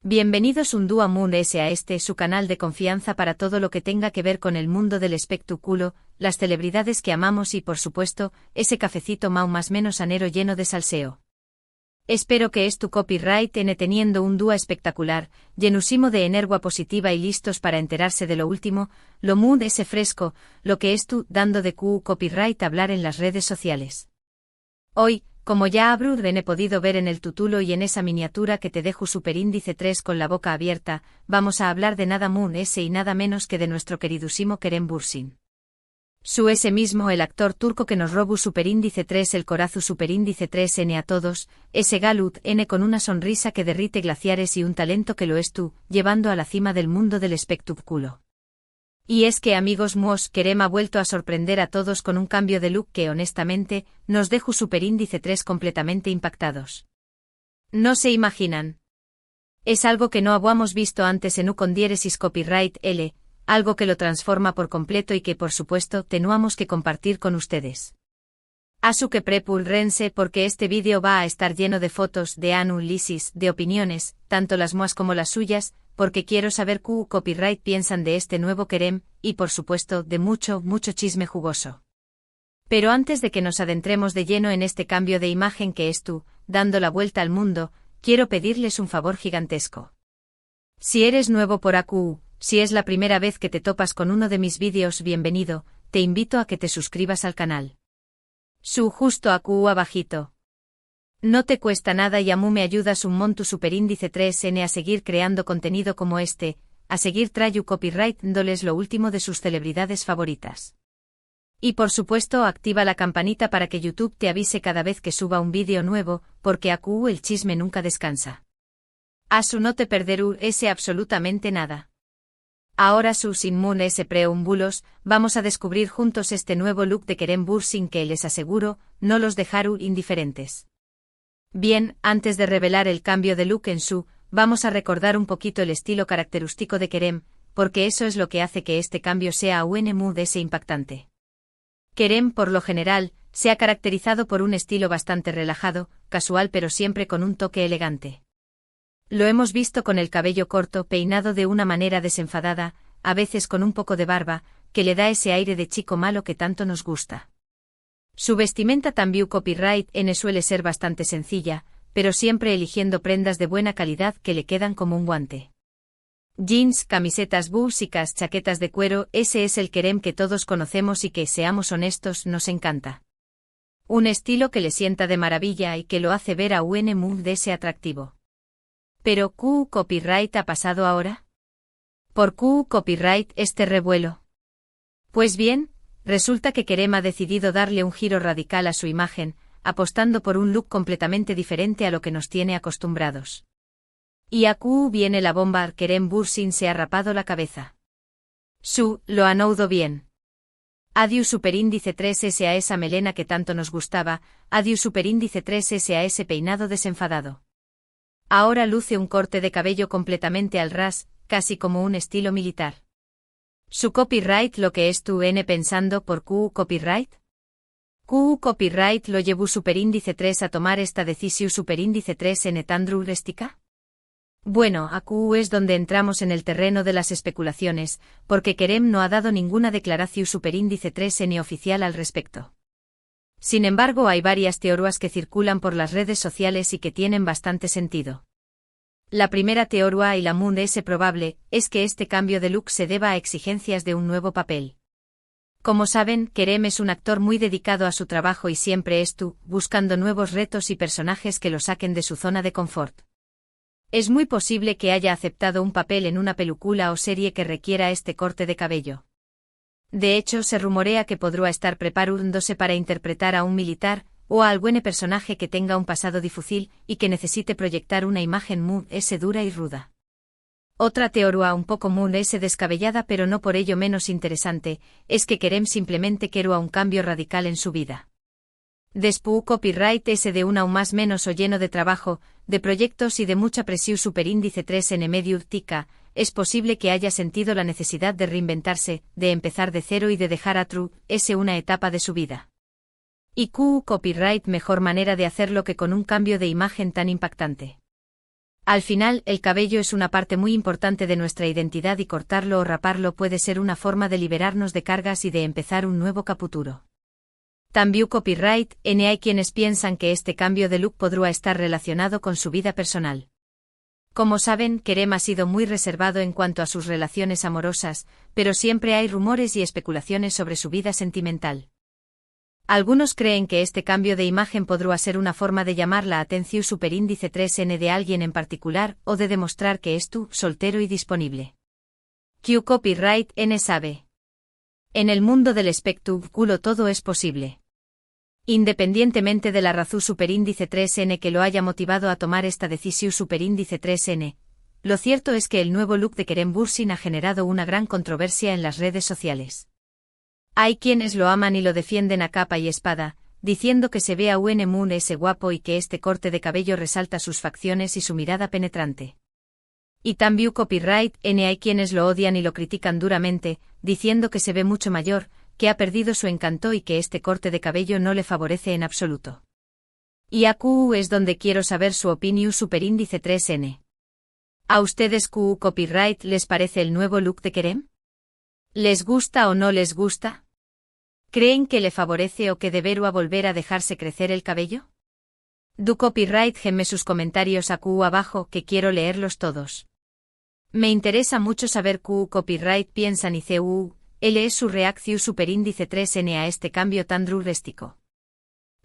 Bienvenidos un día más a su canal de confianza para todo lo que tenga que ver con el mundo del espectáculo, las celebridades que amamos y por supuesto, ese cafecito más menos anero lleno de salseo. Espero que tu copyright teniendo un día espectacular, llenusimo de energía positiva y listos para enterarse de lo último, lo mood ese fresco, lo que dando de copyright hablar en las redes sociales. Hoy, como ya habrán podido ver en el título y en esa miniatura que te dejo superíndice 3 con la boca abierta, vamos a hablar de nada más y nada menos que de nuestro queridísimo Kerem Bürsin. Ese mismo el actor turco que nos robó superíndice 3 el corazo superíndice 3N a todos, ese galut N con una sonrisa que derrite glaciares y un talento que lo llevando a la cima del mundo del espectáculo. Y es que amigos míos, Kerem ha vuelto a sorprender a todos con un cambio de look que honestamente, nos deja superíndice 3 completamente impactados. No se imaginan. Es algo que no habíamos visto antes en con diéresis copyright L, algo que lo transforma por completo y que por supuesto tenuamos que compartir con ustedes. Asu que prepulrense porque este vídeo va a estar lleno de fotos, de análisis, de opiniones, tanto las mías como las suyas, porque quiero saber qué copyright piensan de este nuevo Kerem, y por supuesto de mucho chisme jugoso. Pero antes de que nos adentremos de lleno en este cambio de imagen que dando la vuelta al mundo, quiero pedirles un favor gigantesco. Si eres nuevo por AQ, si es la primera vez que te topas con uno de mis vídeos, bienvenido, te invito a que te suscribas al canal. Justo AQ abajito. No te cuesta nada y me ayudas un monto superíndice 3N a seguir creando contenido como a seguir trayu copyright dándoles lo último de sus celebridades favoritas. Y por supuesto activa la campanita para que YouTube te avise cada vez que suba un vídeo nuevo, porque AQ el chisme nunca descansa. No te perderú absolutamente nada. Ahora sin munes preámbulos, vamos a descubrir juntos este nuevo look de Kerem Bürsin que les aseguro, no los dejará indiferentes. Bien, antes de revelar el cambio de look en vamos a recordar un poquito el estilo característico de Kerem, porque eso es lo que hace que este cambio sea aún impactante. Kerem, por lo general, se ha caracterizado por un estilo bastante relajado, casual pero siempre con un toque elegante. Lo hemos visto con el cabello corto peinado de una manera desenfadada, a veces con un poco de barba, que le da ese aire de chico malo que tanto nos gusta. Su vestimenta también copyright N suele ser bastante sencilla, pero siempre eligiendo prendas de buena calidad que le quedan como un guante. Jeans, camisetas básicas, chaquetas de cuero, ese es el Kerem que todos conocemos y que, seamos honestos, nos encanta. Un estilo que le sienta de maravilla y que lo hace ver a un mood de ese atractivo. Pero ¿qué copyright ha pasado ahora? ¿Por qué copyright este revuelo? Pues bien, resulta que Kerem ha decidido darle un giro radical a su imagen, apostando por un look completamente diferente a lo que nos tiene acostumbrados. Y aquí viene la bomba, Kerem Bürsin se ha rapado la cabeza. Lo anoudo bien. Adiós superíndice 3S a esa melena que tanto nos gustaba, adiós superíndice 3S a ese peinado desenfadado. Ahora luce un corte de cabello completamente al ras, casi como un estilo militar. ¿Su copyright lo que N pensando por Q copyright? Q copyright lo llevó superíndice 3 a tomar esta decisión superíndice 3 en tan drástica? Bueno, Q es donde entramos en el terreno de las especulaciones, porque Kerem no ha dado ninguna declaración superíndice 3N oficial al respecto. Sin embargo, hay varias teorías que circulan por las redes sociales y que tienen bastante sentido. La primera teoría y la más probable, es que este cambio de look se deba a exigencias de un nuevo papel. Como saben, Kerem es un actor muy dedicado a su trabajo y siempre buscando nuevos retos y personajes que lo saquen de su zona de confort. Es muy posible que haya aceptado un papel en una película o serie que requiera este corte de cabello. De hecho, se rumorea que podría estar preparándose para interpretar a un militar, o a algún personaje que tenga un pasado difícil y que necesite proyectar una imagen muy dura y ruda. Otra teoría un poco muy descabellada pero no por ello menos interesante, es que Kerem simplemente quiere un cambio radical en su vida. Después copyright de una o más menos o lleno de trabajo, de proyectos y de mucha presión superíndice 3N medio tica, es posible que haya sentido la necesidad de reinventarse, de empezar de cero y de dejar una etapa de su vida. Y copyright mejor manera de hacerlo que con un cambio de imagen tan impactante. Al final, el cabello es una parte muy importante de nuestra identidad y cortarlo o raparlo puede ser una forma de liberarnos de cargas y de empezar un nuevo capítulo. También copyright, hay quienes piensan que este cambio de look podría estar relacionado con su vida personal. Como saben, Kerem ha sido muy reservado en cuanto a sus relaciones amorosas, pero siempre hay rumores y especulaciones sobre su vida sentimental. Algunos creen que este cambio de imagen podría ser una forma de llamar la atención superíndice 3N de alguien en particular o de demostrar que es tú, soltero y disponible. Q copyright N sabe. En el mundo del espectáculo todo es posible. Independientemente de la razón superíndice 3N que lo haya motivado a tomar esta decisión superíndice 3N, lo cierto es que el nuevo look de Kerem Bürsin ha generado una gran controversia en las redes sociales. Hay quienes lo aman y lo defienden a capa y espada, diciendo que se ve a ese guapo y que este corte de cabello resalta sus facciones y su mirada penetrante. Y también copyright hay quienes lo odian y lo critican duramente, diciendo que se ve mucho mayor, que ha perdido su encanto y que este corte de cabello no le favorece en absoluto. Y AQ es donde quiero saber su opinión superíndice 3N. ¿A ustedes QU copyright les parece el nuevo look de Kerem? ¿Les gusta o no les gusta? ¿Creen que le favorece o que deberá volver a dejarse crecer el cabello? Du copyright gemme sus comentarios AQ abajo que quiero leerlos todos. Me interesa mucho saber QU copyright piensan y CU. L es su reacción superíndice 3N a este cambio tan drástico.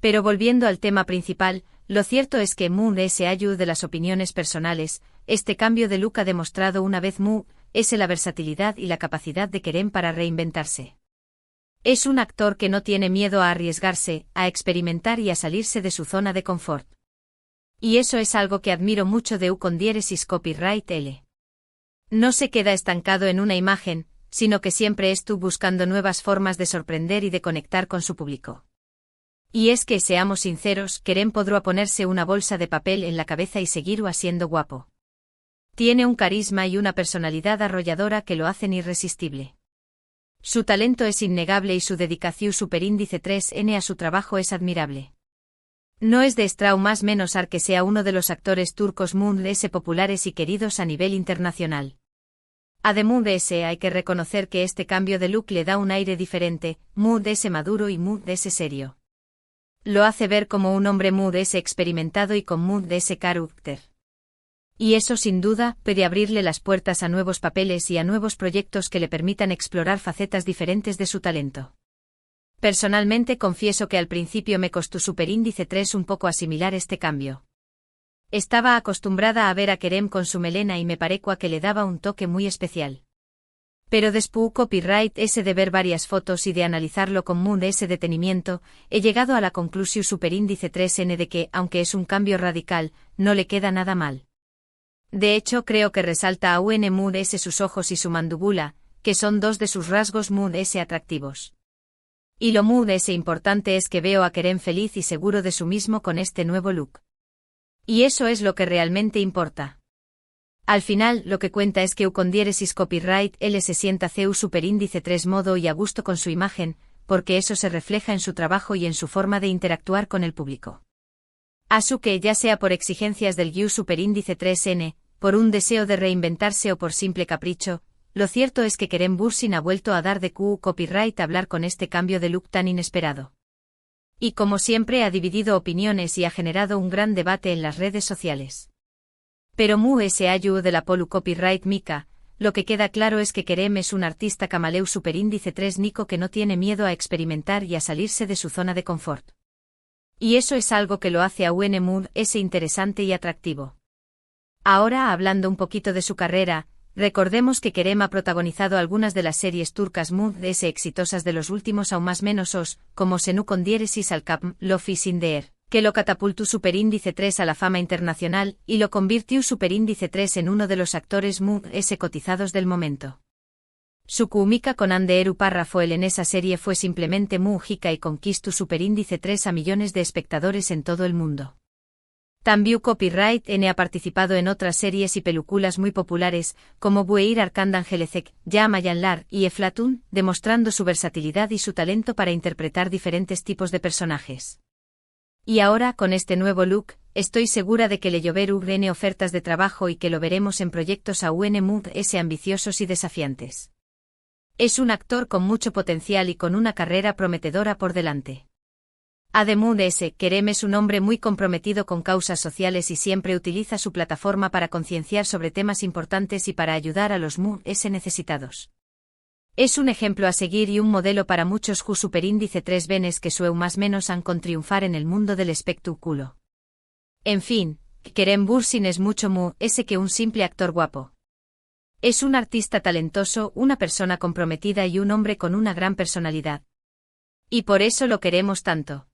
Pero volviendo al tema principal, lo cierto es que se ayuda de las opiniones personales, este cambio de look ha demostrado una vez es la versatilidad y la capacidad de Kerem para reinventarse. Es un actor que no tiene miedo a arriesgarse, a experimentar y a salirse de su zona de confort. Y eso es algo que admiro mucho de con diéresis copyright L. No se queda estancado en una imagen, sino que siempre estuvo buscando nuevas formas de sorprender y de conectar con su público. Y es que, seamos sinceros, Kerem podrá ponerse una bolsa de papel en la cabeza y seguir siendo guapo. Tiene un carisma y una personalidad arrolladora que lo hacen irresistible. Su talento es innegable y su dedicación superíndice 3N a su trabajo es admirable. No es de extrañar más menos que sea uno de los actores turcos populares y queridos a nivel internacional. Además de ese hay que reconocer que este cambio de look le da un aire diferente, maduro y serio. Lo hace ver como un hombre experimentado y con carácter. Y eso sin duda puede abrirle las puertas a nuevos papeles y a nuevos proyectos que le permitan explorar facetas diferentes de su talento. Personalmente confieso que al principio me costó superíndice 3 un poco asimilar este cambio. Estaba acostumbrada a ver a Kerem con su melena y me parecía que le daba un toque muy especial. Pero después copyright de ver varias fotos y de analizarlo con detenimiento, he llegado a la conclusión superíndice 3N de que, aunque es un cambio radical, no le queda nada mal. De hecho creo que resalta a sus ojos y su mandíbula, que son dos de sus rasgos atractivos. Y lo importante es que veo a Kerem feliz y seguro de sí mismo con este nuevo look. Y eso es lo que realmente importa. Al final, lo que cuenta es que con diéresis copyright L se sienta CU superíndice 3 modo y a gusto con su imagen, porque eso se refleja en su trabajo y en su forma de interactuar con el público. Asu que ya sea por exigencias del GU superíndice 3N, por un deseo de reinventarse o por simple capricho, lo cierto es que Kerem Bürsin ha vuelto a dar de QU copyright hablar con este cambio de look tan inesperado. Y como siempre ha dividido opiniones y ha generado un gran debate en las redes sociales. Pero ese ayu de la polu copyright Mika, lo que queda claro es que Kerem es un artista camaleu superíndice 3 Nico que no tiene miedo a experimentar y a salirse de su zona de confort. Y eso es algo que lo hace a ese interesante y atractivo. Ahora hablando un poquito de su carrera, recordemos que Kerem ha protagonizado algunas de las series turcas exitosas de los últimos aún más menos como Senu con diéresis al Cap, Love is in the Air, que lo catapultó superíndice 3 a la fama internacional y lo convirtió superíndice 3 en uno de los actores cotizados del momento. Su química con Anderu Parra en esa serie fue simplemente múgica y conquistó superíndice 3 a millones de espectadores en todo el mundo. También copyright N ha participado en otras series y películas muy populares, como Bueir Arkandangelecek, Ya Mayanlar y Eflatun, demostrando su versatilidad y su talento para interpretar diferentes tipos de personajes. Y ahora, con este nuevo look, estoy segura de que le llover UN ofertas de trabajo y que lo veremos en proyectos AUN-MUS ambiciosos y desafiantes. Es un actor con mucho potencial y con una carrera prometedora por delante. Además, Kerem es un hombre muy comprometido con causas sociales y siempre utiliza su plataforma para concienciar sobre temas importantes y para ayudar a los MUS necesitados. Es un ejemplo a seguir y un modelo para muchos ju superíndice 3 venes que su más menos han con triunfar en el mundo del espectáculo. En fin, Kerem Bürsin es mucho más que un simple actor guapo. Es un artista talentoso, una persona comprometida y un hombre con una gran personalidad. Y por eso lo queremos tanto.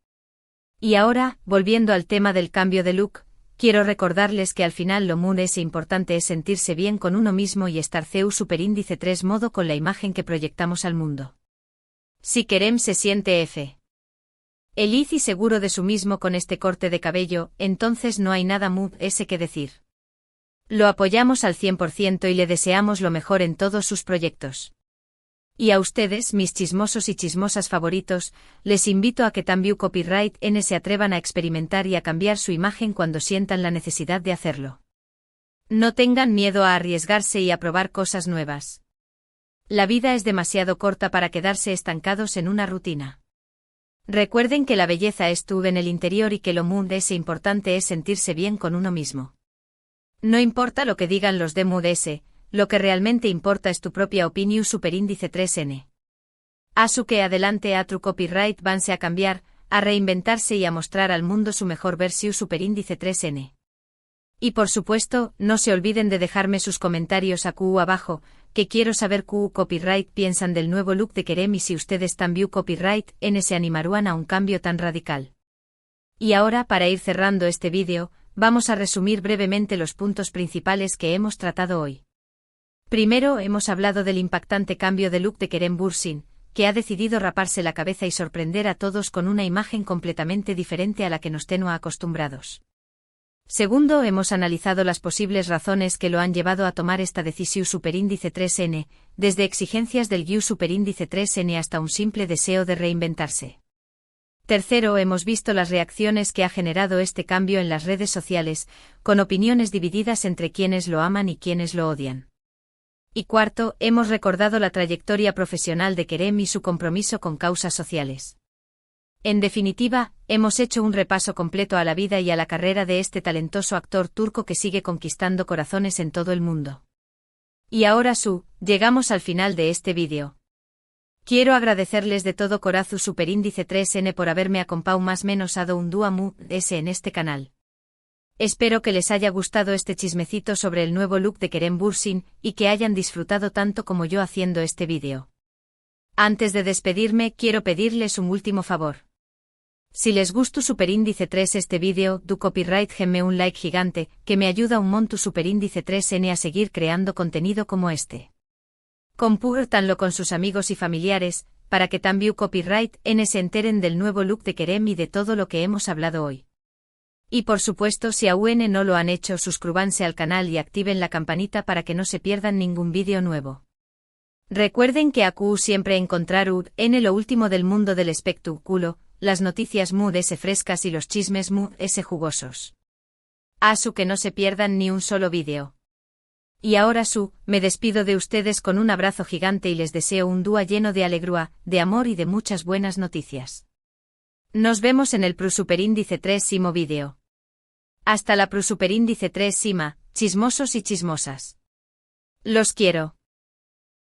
Y ahora, volviendo al tema del cambio de look, quiero recordarles que al final lo más importante es sentirse bien con uno mismo y estar CEU superíndice 3 modo con la imagen que proyectamos al mundo. Si Kerem se siente feliz y seguro de su mismo con este corte de cabello, entonces no hay nada más que decir. Lo apoyamos al 100% y le deseamos lo mejor en todos sus proyectos. Y a ustedes, mis chismosos y chismosas favoritos, les invito a que también Copyright N se atrevan a experimentar y a cambiar su imagen cuando sientan la necesidad de hacerlo. No tengan miedo a arriesgarse y a probar cosas nuevas. La vida es demasiado corta para quedarse estancados en una rutina. Recuerden que la belleza estuvo en el interior y que lo más importante es sentirse bien con uno mismo. No importa lo que digan los de MUS, lo que realmente importa es tu propia opinión superíndice 3N. Asu que adelante a tu copyright vanse a cambiar, a reinventarse y a mostrar al mundo su mejor versión superíndice 3N. Y por supuesto, no se olviden de dejarme sus comentarios abajo, que quiero saber copyright piensan del nuevo look de Kerem y si ustedes también copyright N se animarían a un cambio tan radical. Y ahora, para ir cerrando este vídeo, vamos a resumir brevemente los puntos principales que hemos tratado hoy. Primero, hemos hablado del impactante cambio de look de Kerem Bürsin, que ha decidido raparse la cabeza y sorprender a todos con una imagen completamente diferente a la que nos tenemos acostumbrados. Segundo, hemos analizado las posibles razones que lo han llevado a tomar esta decisión superíndice 3N, desde exigencias del GIU superíndice 3N hasta un simple deseo de reinventarse. Tercero, hemos visto las reacciones que ha generado este cambio en las redes sociales, con opiniones divididas entre quienes lo aman y quienes lo odian. Y cuarto, hemos recordado la trayectoria profesional de Kerem y su compromiso con causas sociales. En definitiva, hemos hecho un repaso completo a la vida y a la carrera de este talentoso actor turco que sigue conquistando corazones en todo el mundo. Y ahora llegamos al final de este vídeo. Quiero agradecerles de todo corazón superíndice 3N por haberme acompañado más menos a un dúo MUS en este canal. Espero que les haya gustado este chismecito sobre el nuevo look de Kerem Bürsin y que hayan disfrutado tanto como yo haciendo este vídeo. Antes de despedirme, quiero pedirles un último favor. Si les gustó superíndice 3 este vídeo, du copyright genme un like gigante, que me ayuda un montón superíndice 3N a seguir creando contenido como este. Compártanlo con sus amigos y familiares, para que también copyright N se enteren del nuevo look de Kerem y de todo lo que hemos hablado hoy. Y por supuesto, si aún no lo han hecho, suscríbanse al canal y activen la campanita para que no se pierdan ningún vídeo nuevo. Recuerden que aquí siempre encontrarán en lo último del mundo del espectáculo, las noticias MUS frescas y los chismes MUS jugosos. Asu que no se pierdan ni un solo vídeo. Y ahora me despido de ustedes con un abrazo gigante y les deseo un día lleno de alegría, de amor y de muchas buenas noticias. Nos vemos en el superíndice 3 vídeo. Hasta la superíndice 3 chismosos y chismosas. Los quiero.